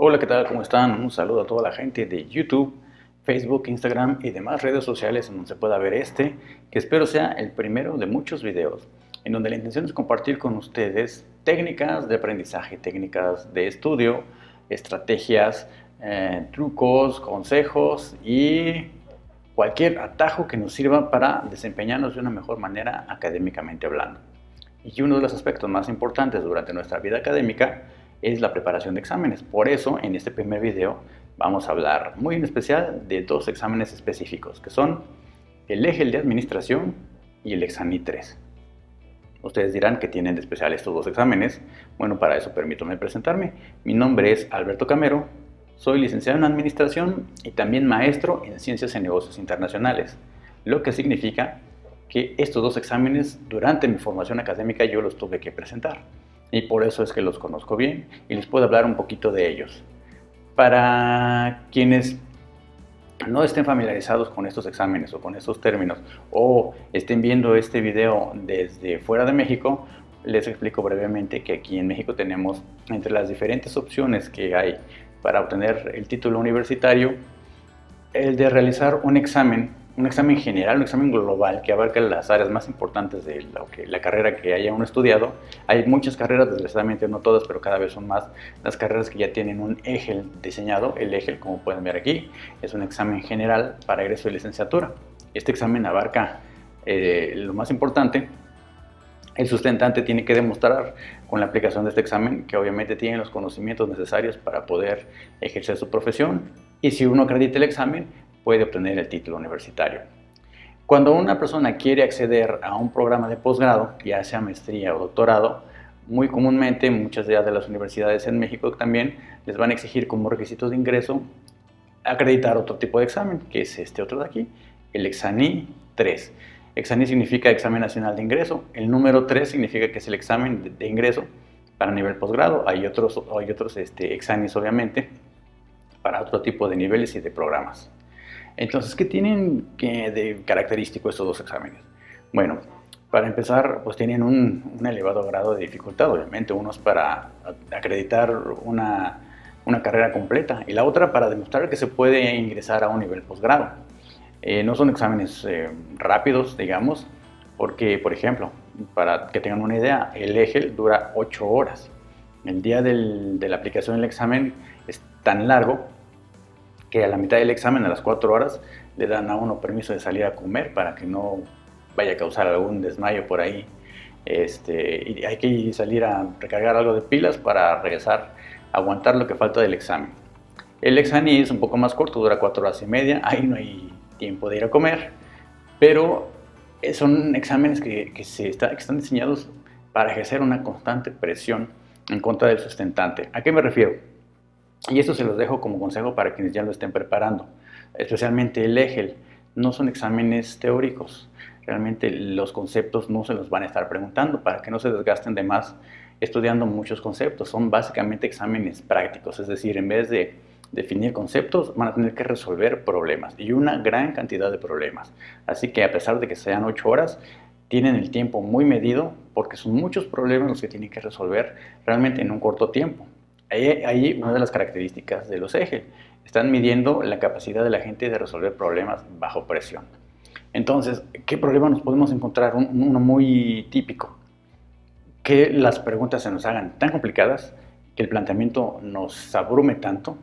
Hola, ¿qué tal? ¿Cómo están? Un saludo a toda la gente de YouTube, Facebook, Instagram y demás redes sociales en donde se pueda ver que espero sea el primero de muchos videos, en donde la intención es compartir con ustedes técnicas de aprendizaje, técnicas de estudio, estrategias, trucos, consejos y cualquier atajo que nos sirva para desempeñarnos de una mejor manera académicamente hablando. Y uno de los aspectos más importantes durante nuestra vida académica es la preparación de exámenes. Por eso, en este primer video vamos a hablar muy en especial de dos exámenes específicos, que son el EGEL de Administración y el Examen 3. Ustedes dirán que tienen de especial estos dos exámenes. Bueno, para eso permítame presentarme. Mi nombre es Alberto Camero, soy licenciado en Administración y también maestro en Ciencias en Negocios Internacionales, lo que significa que estos dos exámenes durante mi formación académica yo los tuve que presentar y por eso es que los conozco bien y les puedo hablar un poquito de ellos. Para quienes no estén familiarizados con estos exámenes o con estos términos o estén viendo este video desde fuera de México, les explico brevemente que aquí en México tenemos entre las diferentes opciones que hay para obtener el título universitario, el de realizar un examen general, un examen global que abarca las áreas más importantes de la carrera que haya uno estudiado. Hay muchas carreras, desgraciadamente no todas, pero cada vez son más las carreras que ya tienen un EGEL diseñado. El EGEL, como pueden ver aquí, es un examen general para egreso de licenciatura. Este examen abarca lo más importante. El sustentante tiene que demostrar con la aplicación de este examen que obviamente tiene los conocimientos necesarios para poder ejercer su profesión, y si uno acredita el examen puede obtener el título universitario. Cuando una persona quiere acceder a un programa de posgrado, ya sea maestría o doctorado, muy comúnmente muchas de las universidades en México también les van a exigir como requisito de ingreso acreditar otro tipo de examen, que es este otro de aquí, el Examen 3. Examen significa Examen Nacional de Ingreso. El número 3 significa que es el examen de ingreso para nivel posgrado. Hay otros exámenes, obviamente, para otro tipo de niveles y de programas. Entonces, ¿qué tienen de característico estos dos exámenes? Bueno, para empezar, pues tienen un elevado grado de dificultad, obviamente. Uno es para acreditar una carrera completa y la otra para demostrar que se puede ingresar a un nivel posgrado. No son exámenes rápidos, digamos, porque, por ejemplo, para que tengan una idea, el EGEL dura 8 horas. El día de la aplicación del examen es tan largo que a la mitad del examen, a las 4 horas, le dan a uno permiso de salir a comer para que no vaya a causar algún desmayo por ahí. Y hay que salir a recargar algo de pilas para regresar a aguantar lo que falta del examen. El examen es un poco más corto, dura 4 horas y media, ahí no hay tiempo de ir a comer, pero son exámenes que están diseñados para ejercer una constante presión en contra del sustentante. ¿A qué me refiero? Y esto se los dejo como consejo para quienes ya lo estén preparando, especialmente el EGEL. No son exámenes teóricos, realmente los conceptos no se los van a estar preguntando para que no se desgasten de más estudiando muchos conceptos. Son básicamente exámenes prácticos, es decir, en vez de definir conceptos, van a tener que resolver problemas, y una gran cantidad de problemas. Así que a pesar de que sean 8 horas, tienen el tiempo muy medido porque son muchos problemas los que tienen que resolver realmente en un corto tiempo. Ahí una de las características de los EGEL. Están midiendo la capacidad de la gente de resolver problemas bajo presión. Entonces, ¿qué problema nos podemos encontrar? Uno muy típico. Que las preguntas se nos hagan tan complicadas, que el planteamiento nos abrume tanto,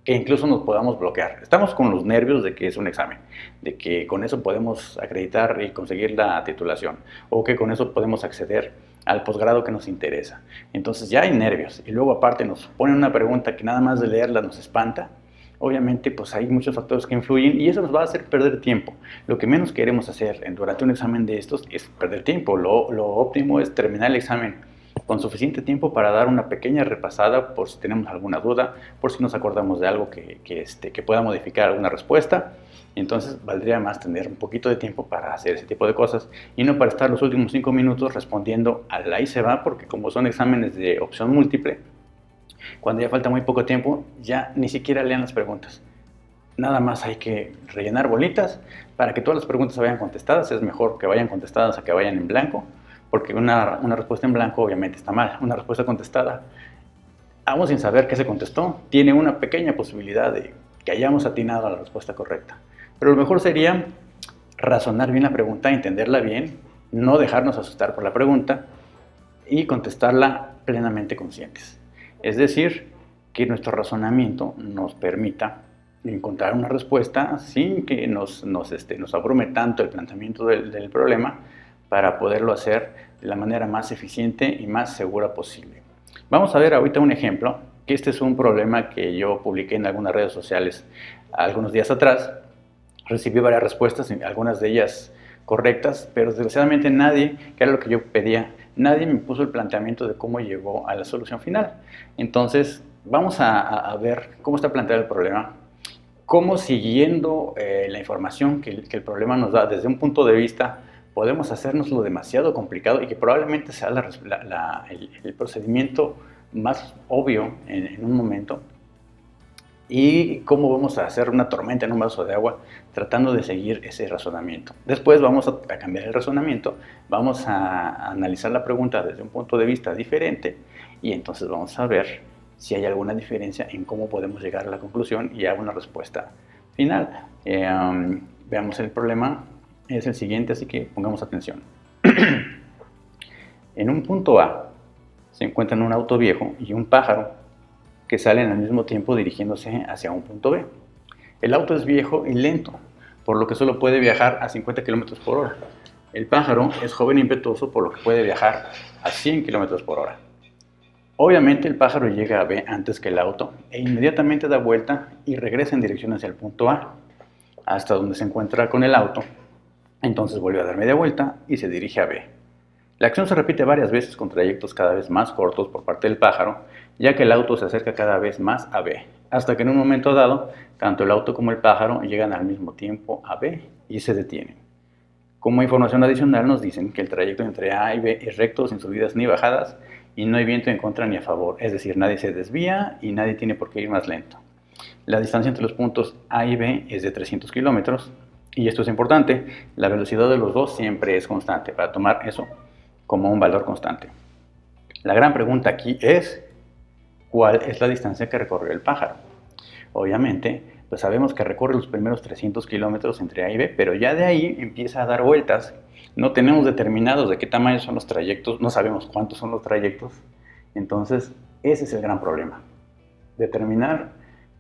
que incluso nos podamos bloquear. Estamos con los nervios de que es un examen, de que con eso podemos acreditar y conseguir la titulación, o que con eso podemos acceder al posgrado que nos interesa. Entonces ya hay nervios, y luego aparte nos ponen una pregunta que nada más de leerla nos espanta. Obviamente pues hay muchos factores que influyen y eso nos va a hacer perder tiempo. Lo que menos queremos hacer durante un examen de estos es perder tiempo. Lo óptimo es terminar el examen con suficiente tiempo para dar una pequeña repasada por si tenemos alguna duda, por si nos acordamos de algo que pueda modificar alguna respuesta. Entonces valdría más tener un poquito de tiempo para hacer ese tipo de cosas y no para estar los últimos 5 minutos respondiendo al ahí se va, porque como son exámenes de opción múltiple, cuando ya falta muy poco tiempo, ya ni siquiera lean las preguntas. Nada más hay que rellenar bolitas para que todas las preguntas se vayan contestadas. Es mejor que vayan contestadas a que vayan en blanco, porque una respuesta en blanco obviamente está mal. Una respuesta contestada aún sin saber qué se contestó, tiene una pequeña posibilidad de que hayamos atinado a la respuesta correcta. Pero lo mejor sería razonar bien la pregunta, entenderla bien, no dejarnos asustar por la pregunta y contestarla plenamente conscientes. Es decir, que nuestro razonamiento nos permita encontrar una respuesta sin que nos abrume tanto el planteamiento del problema, para poderlo hacer de la manera más eficiente y más segura posible. Vamos a ver ahorita un ejemplo, que este es un problema que yo publiqué en algunas redes sociales algunos días atrás. Recibí varias respuestas, algunas de ellas correctas, pero desgraciadamente nadie, que era lo que yo pedía, nadie me puso el planteamiento de cómo llegó a la solución final. Entonces, vamos a ver cómo está planteado el problema, cómo siguiendo la información que el problema nos da desde un punto de vista, podemos hacernoslo demasiado complicado y que probablemente sea el procedimiento más obvio en un momento, y cómo vamos a hacer una tormenta en un vaso de agua tratando de seguir ese razonamiento. Después vamos a cambiar el razonamiento, vamos a analizar la pregunta desde un punto de vista diferente y entonces vamos a ver si hay alguna diferencia en cómo podemos llegar a la conclusión y a una respuesta final. Veamos el problema, es el siguiente, así que pongamos atención. En un punto A se encuentran un auto viejo y un pájaro que salen al mismo tiempo dirigiéndose hacia un punto B. El auto es viejo y lento, por lo que solo puede viajar a 50 km por hora. El pájaro es joven e impetuoso, por lo que puede viajar a 100 km por hora. Obviamente el pájaro llega a B antes que el auto e inmediatamente da vuelta y regresa en dirección hacia el punto A, hasta donde se encuentra con el auto. Entonces vuelve a dar media vuelta y se dirige a B. La acción se repite varias veces con trayectos cada vez más cortos por parte del pájaro, ya que el auto se acerca cada vez más a B, hasta que en un momento dado, tanto el auto como el pájaro llegan al mismo tiempo a B y se detienen. Como información adicional nos dicen que el trayecto entre A y B es recto, sin subidas ni bajadas, y no hay viento en contra ni a favor, es decir, nadie se desvía y nadie tiene por qué ir más lento. La distancia entre los puntos A y B es de 300 kilómetros, y esto es importante, la velocidad de los dos siempre es constante, para tomar eso como un valor constante. La gran pregunta aquí es, ¿cuál es la distancia que recorrió el pájaro? Obviamente, pues sabemos que recorre los primeros 300 kilómetros entre A y B, pero ya de ahí empieza a dar vueltas. No tenemos determinados de qué tamaño son los trayectos, no sabemos cuántos son los trayectos. Entonces, ese es el gran problema. Determinar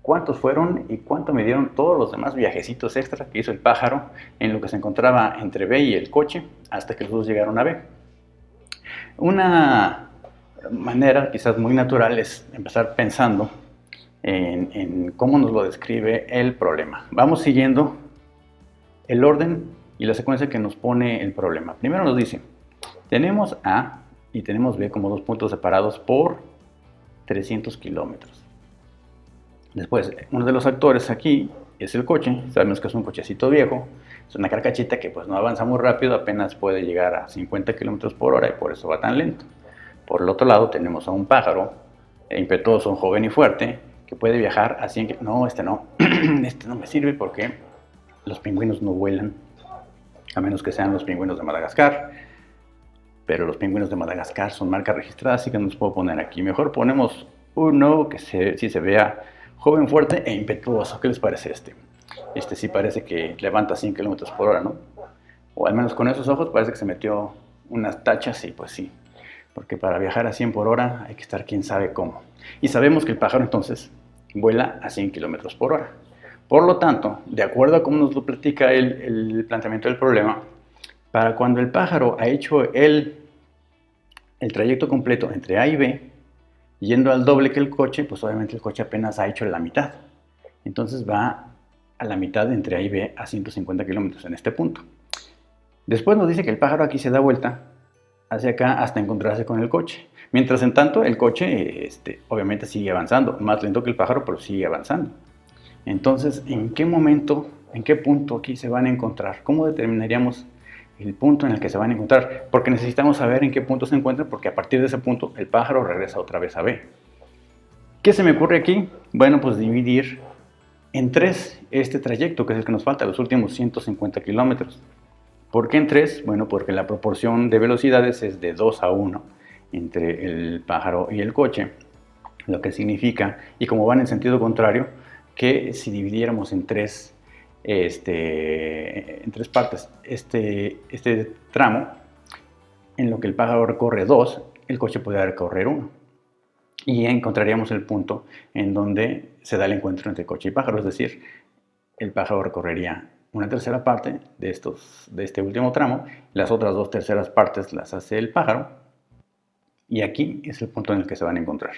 cuántos fueron y cuánto midieron todos los demás viajecitos extra que hizo el pájaro en lo que se encontraba entre B y el coche, hasta que los dos llegaron a B. Una manera quizás muy natural es empezar pensando en cómo nos lo describe el problema. Vamos siguiendo el orden y la secuencia que nos pone el problema. Primero nos dice, tenemos A y tenemos B como dos puntos separados por 300 kilómetros. Después, uno de los actores aquí es el coche. Sabemos que es un cochecito viejo, es una carcachita que pues no avanza muy rápido, apenas puede llegar a 50 km por hora y por eso va tan lento. Por el otro lado tenemos a un pájaro impetuoso, joven y fuerte, que puede viajar a 100 km. No, este no me sirve porque los pingüinos no vuelan, a menos que sean los pingüinos de Madagascar. Pero los pingüinos de Madagascar son marca registrada, así que no los puedo poner aquí. Mejor ponemos uno que sí se vea joven, fuerte e impetuoso. ¿Qué les parece este? Este sí parece que levanta 100 km por hora, ¿no? O al menos con esos ojos parece que se metió unas tachas y pues sí. Porque para viajar a 100 por hora hay que estar quién sabe cómo. Y sabemos que el pájaro entonces vuela a 100 km por hora. Por lo tanto, de acuerdo a cómo nos lo platica el planteamiento del problema, para cuando el pájaro ha hecho el trayecto completo entre A y B, yendo al doble que el coche, pues obviamente el coche apenas ha hecho la mitad. Entonces va a la mitad entre A y B a 150 kilómetros en este punto. Después nos dice que el pájaro aquí se da vuelta hacia acá hasta encontrarse con el coche. Mientras en tanto el coche obviamente sigue avanzando, más lento que el pájaro, pero sigue avanzando. Entonces, ¿en qué momento, en qué punto aquí se van a encontrar? ¿Cómo determinaríamos el punto en el que se van a encontrar? Porque necesitamos saber en qué punto se encuentran, porque a partir de ese punto el pájaro regresa otra vez a B. ¿Qué se me ocurre aquí? Bueno, pues dividir en 3 este trayecto, que es el que nos falta, los últimos 150 kilómetros. ¿Por qué en 3? Bueno, porque la proporción de velocidades es de 2 a 1 entre el pájaro y el coche. lo que significa, y como van en sentido contrario, que si dividiéramos en tres partes este tramo, en lo que el pájaro recorre 2, el coche podría recorrer 1. Y encontraríamos el punto en donde se da el encuentro entre coche y pájaro, es decir, el pájaro recorrería una tercera parte de este último tramo, las otras 2 terceras partes las hace el pájaro, y aquí es el punto en el que se van a encontrar.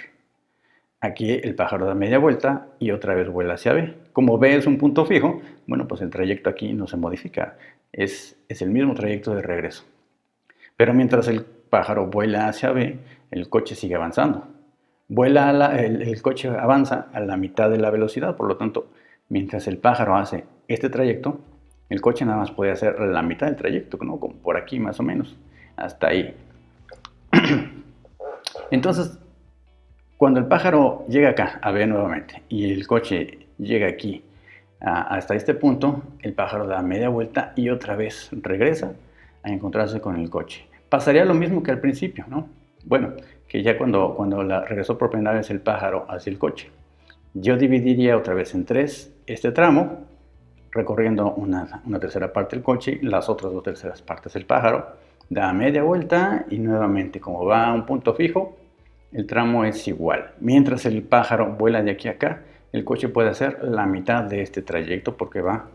Aquí el pájaro da media vuelta y otra vez vuela hacia B. Como B es un punto fijo, bueno, pues el trayecto aquí no se modifica, es el mismo trayecto de regreso. Pero mientras el pájaro vuela hacia B, el coche sigue avanzando. El coche avanza a la mitad de la velocidad, por lo tanto, mientras el pájaro hace este trayecto, el coche nada más puede hacer la mitad del trayecto, ¿no? Como por aquí más o menos, hasta ahí. Entonces, cuando el pájaro llega acá, a B nuevamente, y el coche llega aquí hasta este punto, el pájaro da media vuelta y otra vez regresa a encontrarse con el coche. Pasaría lo mismo que al principio, ¿no? Bueno, que ya cuando regresó por primera vez el pájaro hacia el coche. Yo dividiría otra vez en 3 este tramo, recorriendo una tercera parte del coche, las otras 2 terceras partes del pájaro, da media vuelta y nuevamente, como va a un punto fijo, el tramo es igual. Mientras el pájaro vuela de aquí a acá, el coche puede hacer la mitad de este trayecto porque va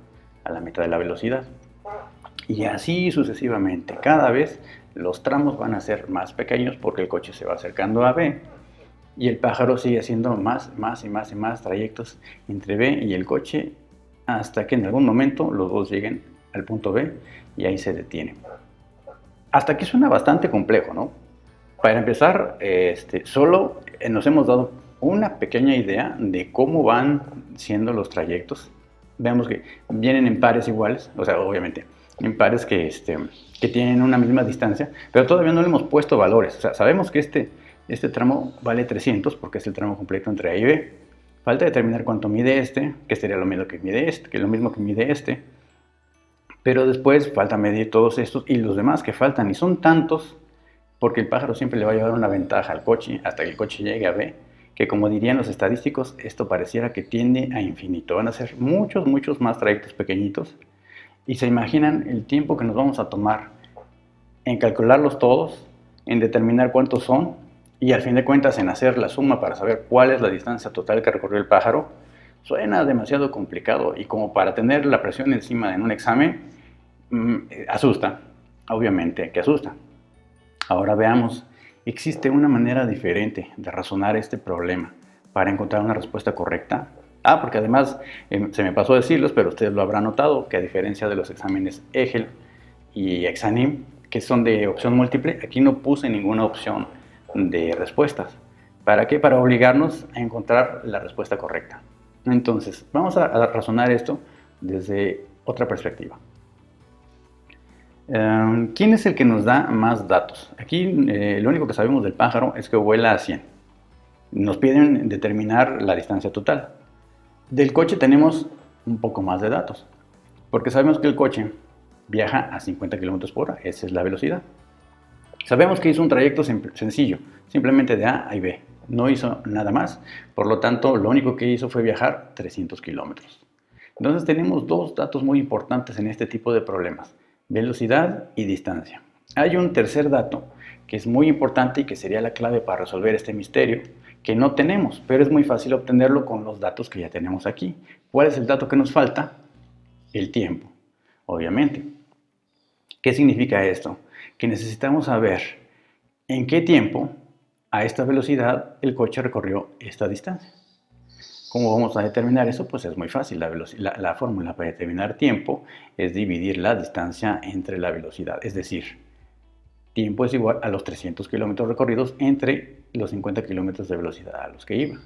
a la mitad de la velocidad. Y así sucesivamente. Cada vez los tramos van a ser más pequeños porque el coche se va acercando a B y el pájaro sigue haciendo más trayectos entre B y el coche hasta que en algún momento los dos lleguen al punto B y ahí se detienen. Hasta aquí suena bastante complejo, ¿no? Para empezar, solo nos hemos dado una pequeña idea de cómo van siendo los trayectos. Veamos que vienen en pares iguales, o sea, obviamente, en pares que tienen una misma distancia, pero todavía no le hemos puesto valores. O sea, sabemos que este tramo vale 300 porque es el tramo completo entre A y B. Falta determinar cuánto mide que sería lo mismo que mide este, pero después falta medir todos estos y los demás que faltan, y son tantos porque el pájaro siempre le va a llevar una ventaja al coche hasta que el coche llegue a B, que como dirían los estadísticos, esto pareciera que tiende a infinito. Van a ser muchos más trayectos pequeñitos. Y se imaginan el tiempo que nos vamos a tomar en calcularlos todos, en determinar cuántos son y al fin de cuentas en hacer la suma para saber cuál es la distancia total que recorrió el pájaro. Suena demasiado complicado y como para tener la presión encima en un examen, asusta, obviamente que asusta. Ahora veamos, existe una manera diferente de razonar este problema para encontrar una respuesta correcta. Porque además se me pasó a decirlos, pero ustedes lo habrán notado, que a diferencia de los exámenes EGEL y Exanim, que son de opción múltiple, aquí no puse ninguna opción de respuestas. ¿Para qué? Para obligarnos a encontrar la respuesta correcta. Entonces, vamos a razonar esto desde otra perspectiva. ¿Quién es el que nos da más datos? Aquí lo único que sabemos del pájaro es que vuela a 100. Nos piden determinar la distancia total. Del coche tenemos un poco más de datos, porque sabemos que el coche viaja a 50 km por hora, esa es la velocidad. Sabemos que hizo un trayecto sencillo, simplemente de A a B, no hizo nada más, por lo tanto lo único que hizo fue viajar 300 kilómetros. Entonces tenemos dos datos muy importantes en este tipo de problemas, velocidad y distancia. Hay un tercer dato que es muy importante y que sería la clave para resolver este misterio, que no tenemos, pero es muy fácil obtenerlo con los datos que ya tenemos aquí. ¿Cuál es el dato que nos falta? El tiempo, obviamente. ¿Qué significa esto? Que necesitamos saber en qué tiempo, a esta velocidad, el coche recorrió esta distancia. ¿Cómo vamos a determinar eso? Pues es muy fácil. La fórmula para determinar tiempo es dividir la distancia entre la velocidad. Es decir, tiempo es igual a los 300 kilómetros recorridos entre los 50 kilómetros de velocidad a los que iba.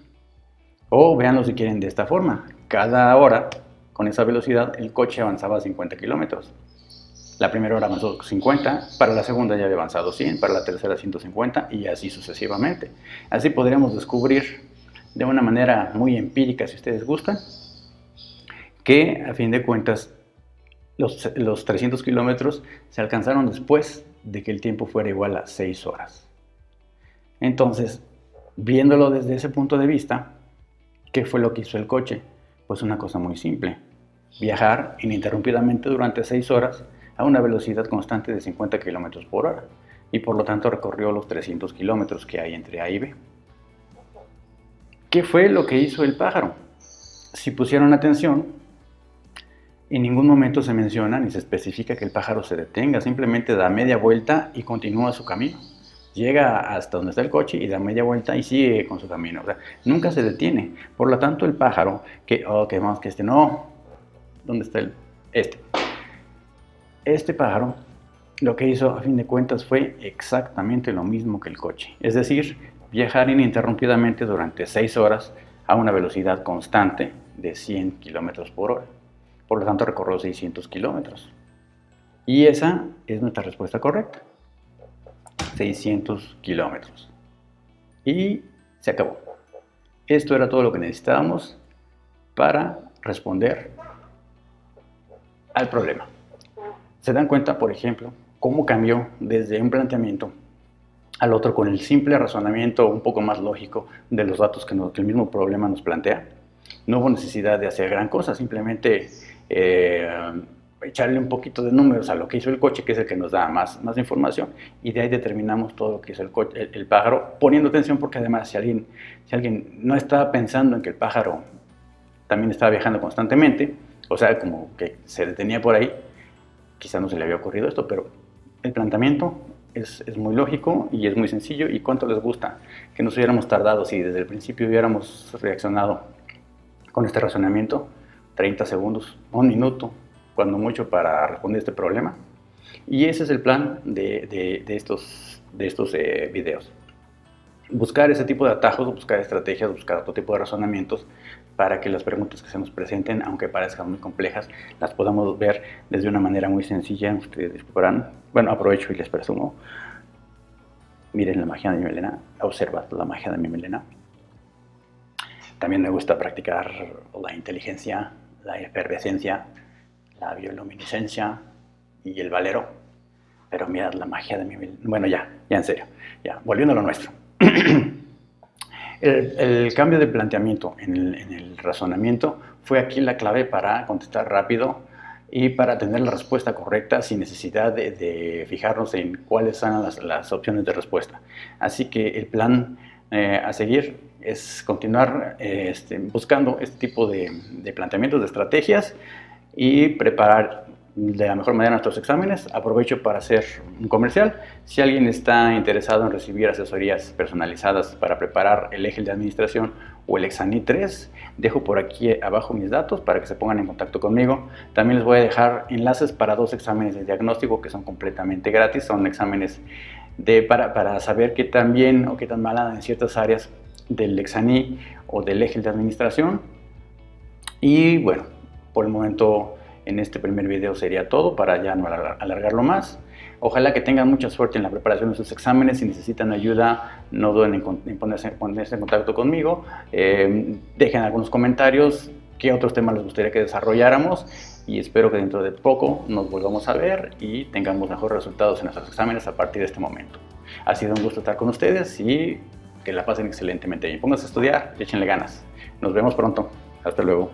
O véanlo si quieren de esta forma. Cada hora, con esa velocidad, el coche avanzaba 50 kilómetros. La primera hora avanzó 50, para la segunda ya había avanzado 100, para la tercera 150 y así sucesivamente. Así podríamos descubrir de una manera muy empírica, si ustedes gustan, que a fin de cuentas los 300 kilómetros se alcanzaron después de que el tiempo fuera igual a 6 horas. Entonces, Viéndolo desde ese punto de vista, ¿qué fue lo que hizo el coche? Pues una cosa muy simple: viajar ininterrumpidamente durante 6 horas a una velocidad constante de 50 km por hora, y por lo tanto recorrió los 300 kilómetros que hay entre A y B. ¿Qué fue lo que hizo el pájaro? Si pusieron atención, en ningún momento se menciona ni se especifica que el pájaro se detenga, simplemente da media vuelta y continúa su camino. Llega hasta donde está el coche y da media vuelta y sigue con su camino. O sea, nunca se detiene. Por lo tanto, el pájaro, vamos, que este no. ¿Dónde está el? Este pájaro lo que hizo a fin de cuentas fue exactamente lo mismo que el coche. Es decir, viajar ininterrumpidamente durante 6 horas a una velocidad constante de 100 km por hora. Por lo tanto, recorrió 600 kilómetros. Y esa es nuestra respuesta correcta. 600 kilómetros. Y se acabó. Esto era todo lo que necesitábamos para responder al problema. ¿Se dan cuenta, por ejemplo, cómo cambió desde un planteamiento al otro con el simple razonamiento un poco más lógico de los datos que el mismo problema nos plantea? No hubo necesidad de hacer gran cosa, simplemente echarle un poquito de números a lo que hizo el coche, que es el que nos da más información, y de ahí determinamos todo lo que hizo el pájaro, poniendo atención, porque además si alguien no estaba pensando en que el pájaro también estaba viajando constantemente, o sea, como que se detenía por ahí, quizá no se le había ocurrido esto, pero el planteamiento es muy lógico y es muy sencillo. ¿Y cuánto les gusta que nos hubiéramos tardado si desde el principio hubiéramos reaccionado con este razonamiento? 30 segundos, 1 minuto, cuando mucho, para responder este problema. Y ese es el plan de estos videos. Buscar ese tipo de atajos, buscar estrategias, buscar otro tipo de razonamientos para que las preguntas que se nos presenten, aunque parezcan muy complejas, las podamos ver desde una manera muy sencilla. Ustedes disculparán. Bueno, aprovecho y les presumo. Miren la magia de mi melena, observad la magia de mi melena. También me gusta practicar la inteligencia, la efervescencia, la bioluminiscencia y el valero. Pero mirad la magia de mi melena. Bueno, ya en serio, volviendo a lo nuestro. El cambio de planteamiento en el razonamiento fue aquí la clave para contestar rápido y para tener la respuesta correcta sin necesidad de fijarnos en cuáles son las opciones de respuesta. Así que el plan a seguir es continuar buscando este tipo de planteamientos, de estrategias, y preparar de la mejor manera nuestros exámenes. Aprovecho para hacer un comercial. Si alguien está interesado en recibir asesorías personalizadas para preparar el EGEL de administración o el Exani 3, dejo por aquí abajo mis datos para que se pongan en contacto conmigo. También les voy a dejar enlaces para 2 exámenes de diagnóstico que son completamente gratis. Son exámenes para saber qué tan bien o qué tan mal andan en ciertas áreas del Exani o del EGEL de administración. Y bueno, por el momento, en este primer video sería todo, para ya no alargarlo más. Ojalá que tengan mucha suerte en la preparación de sus exámenes. Si necesitan ayuda, no duden en ponerse en contacto conmigo. Dejen algunos comentarios qué otros temas les gustaría que desarrolláramos, y espero que dentro de poco nos volvamos a ver y tengamos mejores resultados en nuestros exámenes a partir de este momento. Ha sido un gusto estar con ustedes y que la pasen excelentemente bien. Pónganse a estudiar y échenle ganas. Nos vemos pronto. Hasta luego.